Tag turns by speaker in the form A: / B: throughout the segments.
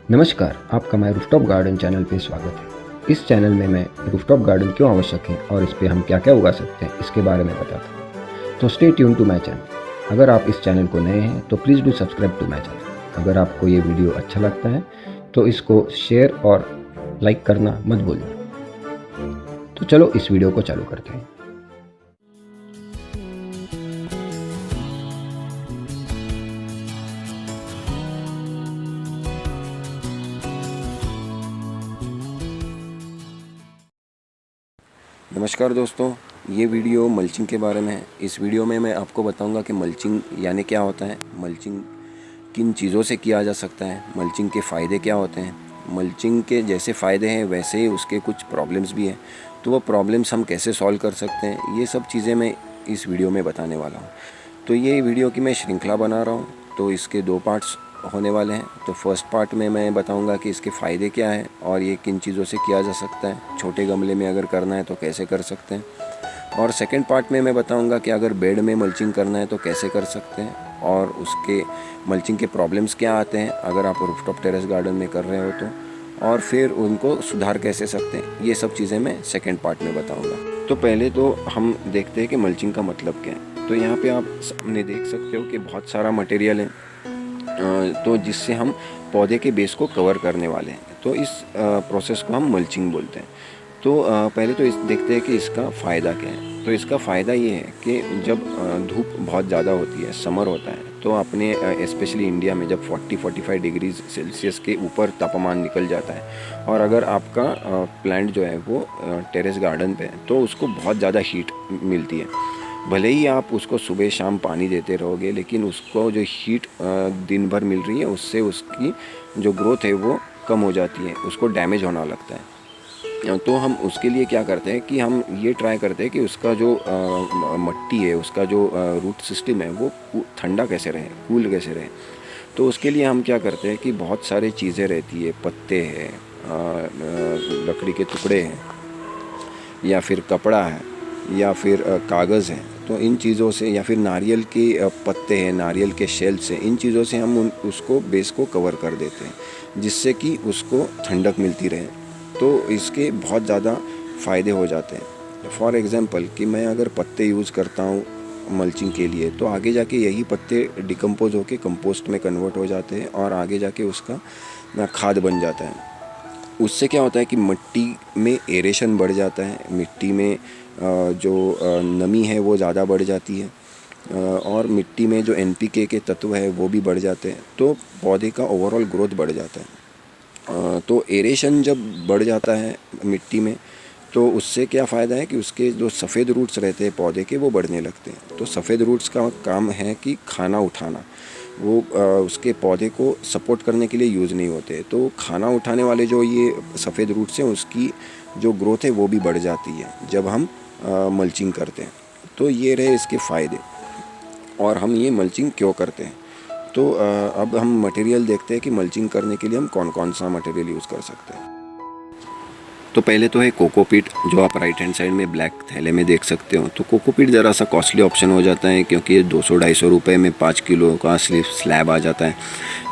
A: नमस्कार, आपका my rooftop garden channel पे स्वागत है। इस चैनल में मैं रूफटॉप गार्डन क्यों आवश्यक है और इस पे हम क्या क्या उगा सकते हैं इसके बारे में बताता हूँ। तो stay tune to my channel. अगर आप इस चैनल को नए हैं तो please do subscribe to my channel. अगर आपको ये वीडियो अच्छा लगता है तो इसको शेयर और लाइक करना मत भूलना। तो चलो इस वीडियो को चालू करते हैं।
B: नमस्कार दोस्तों, ये वीडियो मल्चिंग के बारे में है। इस वीडियो में मैं आपको बताऊंगा कि मल्चिंग यानी क्या होता है, मल्चिंग किन चीज़ों से किया जा सकता है, मल्चिंग के फ़ायदे क्या होते हैं। मल्चिंग के जैसे फ़ायदे हैं वैसे ही उसके कुछ प्रॉब्लम्स भी हैं, तो वो प्रॉब्लम्स हम कैसे सॉल्व कर सकते हैं, ये सब चीज़ें मैं इस वीडियो में बताने वाला हूँ। तो ये वीडियो की मैं श्रृंखला बना रहा हूँ, तो इसके 2 पार्ट्स होने वाले हैं। तो फर्स्ट पार्ट में मैं बताऊंगा कि इसके फ़ायदे क्या हैं और ये किन चीज़ों से किया जा सकता है, छोटे गमले में अगर करना है तो कैसे कर सकते हैं। और सेकंड पार्ट में मैं बताऊंगा कि अगर बेड में मल्चिंग करना है तो कैसे कर सकते हैं और उसके मल्चिंग के प्रॉब्लम्स क्या आते हैं अगर आप रूफटॉप टेरेस गार्डन में कर रहे हो तो, और फिर उनको सुधार कैसे सकते हैं। ये सब चीज़ें मैं सेकेंड पार्ट में बताऊँगा। तो पहले तो हम देखते हैं कि मल्चिंग का मतलब क्या है। तो यहाँ पे आप सामने देख सकते हो कि बहुत सारा मटेरियल है, तो जिससे हम पौधे के बेस को कवर करने वाले हैं। तो इस प्रोसेस को हम मल्चिंग बोलते हैं। तो पहले तो देखते हैं कि इसका फ़ायदा क्या है। तो इसका फ़ायदा ये है कि जब धूप बहुत ज़्यादा होती है, समर होता है, तो अपने स्पेशली इंडिया में जब 40-45 डिग्री सेल्सियस के ऊपर तापमान निकल जाता है और अगर आपका प्लांट जो है वो टेरेस गार्डन पे है तो उसको बहुत ज़्यादा हीट मिलती है। भले ही आप उसको सुबह शाम पानी देते रहोगे, लेकिन उसको जो हीट दिन भर मिल रही है उससे उसकी जो ग्रोथ है वो कम हो जाती है, उसको डैमेज होना लगता है। तो हम उसके लिए क्या करते हैं कि हम ये ट्राई करते हैं कि उसका जो मट्टी है, उसका जो रूट सिस्टम है वो ठंडा कैसे रहे, कूल कैसे रहे। तो उसके लिए हम क्या करते हैं कि बहुत सारी चीज़ें रहती है, पत्ते हैं, लकड़ी के टुकड़े हैं, या फिर कपड़ा है, या फिर कागज़ है। तो इन चीज़ों से, या फिर नारियल के पत्ते हैं, नारियल के शेल से, इन चीज़ों से हम उसको बेस को कवर कर देते हैं जिससे कि उसको ठंडक मिलती रहे। तो इसके बहुत ज़्यादा फ़ायदे हो जाते हैं। फॉर एग्ज़ाम्पल कि मैं अगर पत्ते यूज़ करता हूँ मल्चिंग के लिए, तो आगे जाके यही पत्ते डिकम्पोज होके कंपोस्ट में कन्वर्ट हो जाते हैं और आगे जाके उसका खाद बन जाता है। उससे क्या होता है कि मिट्टी में एरेशन बढ़ जाता है, मिट्टी में जो नमी है वो ज़्यादा बढ़ जाती है और मिट्टी में जो NPK के तत्व है वो भी बढ़ जाते हैं, तो पौधे का ओवरऑल ग्रोथ बढ़ जाता है। तो एरेशन जब बढ़ जाता है मिट्टी में तो उससे क्या फ़ायदा है कि उसके जो सफ़ेद रूट्स रहते हैं पौधे के वो बढ़ने लगते हैं। तो सफ़ेद रूट्स का काम है कि खाना उठाना, वो उसके पौधे को सपोर्ट करने के लिए यूज़ नहीं होते। तो खाना उठाने वाले जो ये सफ़ेद रूट्स हैं उसकी जो ग्रोथ है वो भी बढ़ जाती है जब हम मल्चिंग करते हैं। तो ये रहे इसके फ़ायदे और हम ये मल्चिंग क्यों करते हैं। तो अब हम मटेरियल देखते हैं कि मल्चिंग करने के लिए हम कौन कौन सा मटेरियल यूज़ कर सकते हैं। तो पहले तो है कोकोपीट, जो आप राइट हैंड साइड में ब्लैक थैले में देख सकते हो। तो कोकोपीट ज़रा सा कॉस्टली ऑप्शन हो जाता है क्योंकि ये 200-250 रुपये में 5 किलो का स्लैब आ जाता है।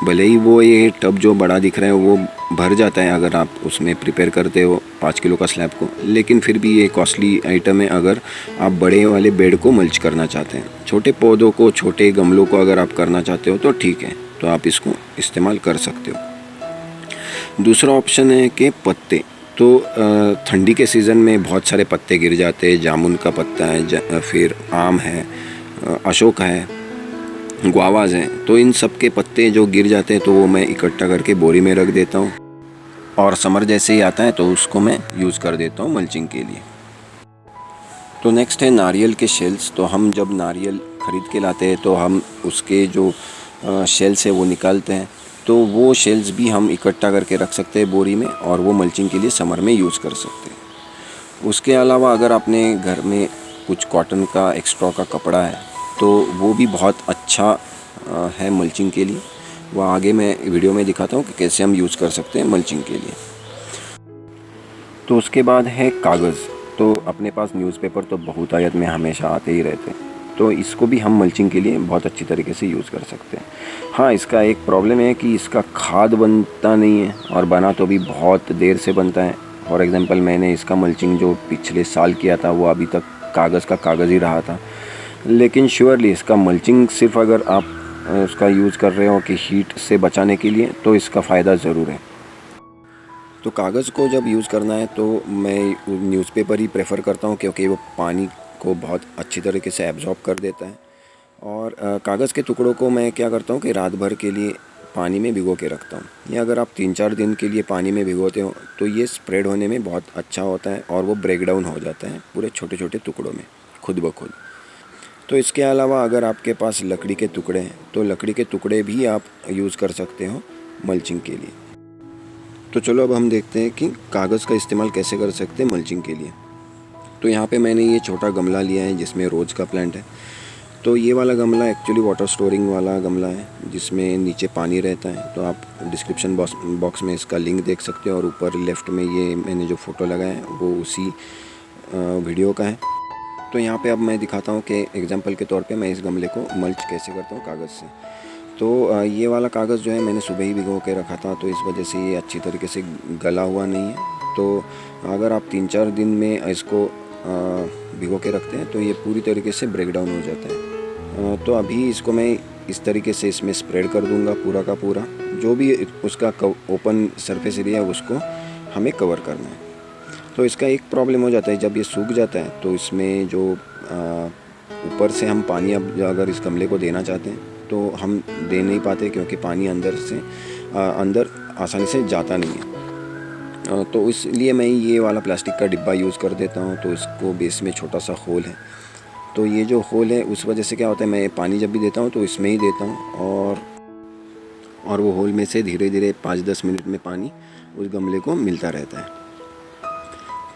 B: भले ही वो ये टब जो बड़ा दिख रहा है वो भर जाता है अगर आप उसमें प्रिपेयर करते हो 5 किलो का स्लैब को, लेकिन फिर भी ये कॉस्टली आइटम है अगर आप बड़े वाले बेड को मल्च करना चाहते हैं। छोटे पौधों को, छोटे गमलों को अगर आप करना चाहते हो तो ठीक है, तो आप इसको इस्तेमाल कर सकते हो। दूसरा ऑप्शन है कि पत्ते। तो ठंडी के सीज़न में बहुत सारे पत्ते गिर जाते हैं। जामुन का पत्ता है, फिर आम है, अशोक है, गुआवाज़ हैं। तो इन सब के पत्ते जो गिर जाते हैं तो वो मैं इकट्ठा करके बोरी में रख देता हूँ और समर जैसे ही आता है तो उसको मैं यूज़ कर देता हूँ मल्चिंग के लिए। तो नेक्स्ट है नारियल के शेल्स। तो हम जब नारियल ख़रीद के लाते हैं तो हम उसके जो शेल्स है वो निकालते हैं, तो वो शेल्स भी हम इकट्ठा करके रख सकते हैं बोरी में और वो मल्चिंग के लिए समर में यूज़ कर सकते हैं। उसके अलावा अगर अपने घर में कुछ कॉटन का एक्स्ट्रा का कपड़ा है तो वो भी बहुत अच्छा है मल्चिंग के लिए। वो आगे मैं वीडियो में दिखाता हूँ कि कैसे हम यूज़ कर सकते हैं मल्चिंग के लिए। तो उसके बाद है कागज़। तो अपने पास न्यूज़पेपर तो बहुतायत में हमेशा आते ही रहते हैं। तो इसको भी हम मल्चिंग के लिए बहुत अच्छी तरीके से यूज़ कर सकते हैं। हाँ, इसका एक प्रॉब्लम है कि इसका खाद बनता नहीं है, और बना तो भी बहुत देर से बनता है। फॉर एग्ज़ाम्पल मैंने इसका मल्चिंग जो पिछले साल किया था वो अभी तक कागज़ का कागज़ ही रहा था। लेकिन श्योरली इसका मल्चिंग सिर्फ अगर आप उसका यूज़ कर रहे हो कि हीट से बचाने के लिए, तो इसका फ़ायदा ज़रूर है। तो कागज़ को जब यूज़ करना है तो मैं न्यूज़पेपर ही प्रेफर करता हूँ, क्योंकि वो पानी को बहुत अच्छी तरीके से एब्जॉर्ब कर देता है। और कागज़ के टुकड़ों को मैं क्या करता हूँ कि रात भर के लिए पानी में भिगो के रखता हूँ। या अगर आप 3-4 दिन के लिए पानी में भिगोते हो तो ये स्प्रेड होने में बहुत अच्छा होता है, और वो ब्रेक डाउन हो जाता है पूरे छोटे छोटे टुकड़ों में खुद ब खुद। तो इसके अलावा अगर आपके पास लकड़ी के टुकड़े हैं तो लकड़ी के टुकड़े भी आप यूज़ कर सकते हो मल्चिंग के लिए। तो चलो अब हम देखते हैं कि कागज़ का इस्तेमाल कैसे कर सकते हैं मल्चिंग के लिए। तो यहाँ पे मैंने ये छोटा गमला लिया है जिसमें रोज़ का प्लांट है। तो ये वाला गमला एक्चुअली वाटर स्टोरिंग वाला गमला है, जिसमें नीचे पानी रहता है। तो आप डिस्क्रिप्शन बॉक्स में इसका लिंक देख सकते हो, और ऊपर लेफ़्ट में ये मैंने जो फ़ोटो लगाया है वो उसी वीडियो का है। तो यहाँ पे अब मैं दिखाता हूँ कि एग्जांपल के तौर पे मैं इस गमले को मल्च कैसे करता हूँ कागज़ से। तो ये वाला कागज़ जो है मैंने सुबह ही भिगो के रखा था, तो इस वजह से ये अच्छी तरीके से गला हुआ नहीं है। तो अगर आप 3-4 दिन में इसको भिगो के रखते हैं तो ये पूरी तरीके से ब्रेक डाउन हो जाता है। तो अभी इसको मैं इस तरीके से इसमें स्प्रेड कर दूंगा पूरा का पूरा। जो भी उसका ओपन सरफेस एरिया है उसको हमें कवर करना है। तो इसका एक प्रॉब्लम हो जाता है, जब ये सूख जाता है तो इसमें जो ऊपर से हम पानी अब अगर इस गमले को देना चाहते हैं तो हम दे नहीं पाते, क्योंकि पानी अंदर आसानी से जाता नहीं है। तो इसलिए मैं ये वाला प्लास्टिक का डिब्बा यूज़ कर देता हूँ। तो इसको बेस में छोटा सा होल है, तो ये जो होल है उस वजह से क्या होता है, मैं पानी जब भी देता हूँ तो इसमें ही देता हूँ, और वो होल में से धीरे धीरे 5-10 मिनट में पानी उस गमले को मिलता रहता है।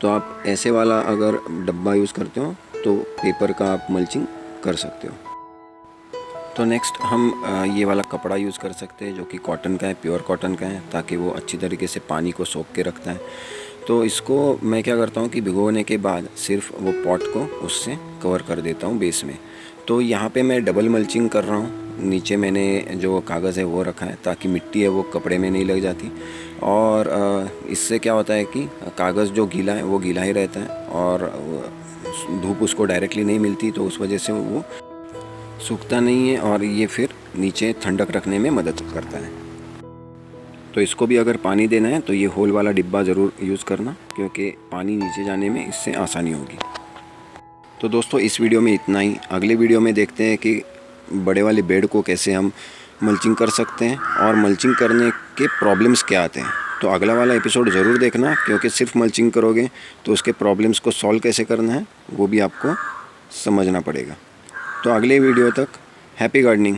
B: तो आप ऐसे वाला अगर डब्बा यूज़ करते हो तो पेपर का आप मल्चिंग कर सकते हो। तो नेक्स्ट हम ये वाला कपड़ा यूज़ कर सकते हैं जो कि कॉटन का है, प्योर कॉटन का है, ताकि वो अच्छी तरीके से पानी को सोख के रखता है। तो इसको मैं क्या करता हूँ कि भिगोने के बाद सिर्फ वो पॉट को उससे कवर कर देता हूँ बेस में। तो यहाँ पे मैं डबल मल्चिंग कर रहा हूँ। नीचे मैंने जो कागज़ है वो रखा है ताकि मिट्टी है वो कपड़े में नहीं लग जाती, और इससे क्या होता है कि कागज़ जो गीला है वो गीला ही रहता है, और धूप उसको डायरेक्टली नहीं मिलती, तो उस वजह से वो सूखता नहीं है, और ये फिर नीचे ठंडक रखने में मदद करता है। तो इसको भी अगर पानी देना है तो ये होल वाला डिब्बा ज़रूर यूज़ करना, क्योंकि पानी नीचे जाने में इससे आसानी होगी। तो दोस्तों इस वीडियो में इतना ही। अगले वीडियो में देखते हैं कि बड़े वाले बेड को कैसे हम मल्चिंग कर सकते हैं, और मल्चिंग करने के प्रॉब्लम्स क्या आते हैं। तो अगला वाला एपिसोड ज़रूर देखना, क्योंकि सिर्फ मल्चिंग करोगे तो उसके प्रॉब्लम्स को सॉल्व कैसे करना है वो भी आपको समझना पड़ेगा। तो अगले वीडियो तक हैप्पी गार्डनिंग।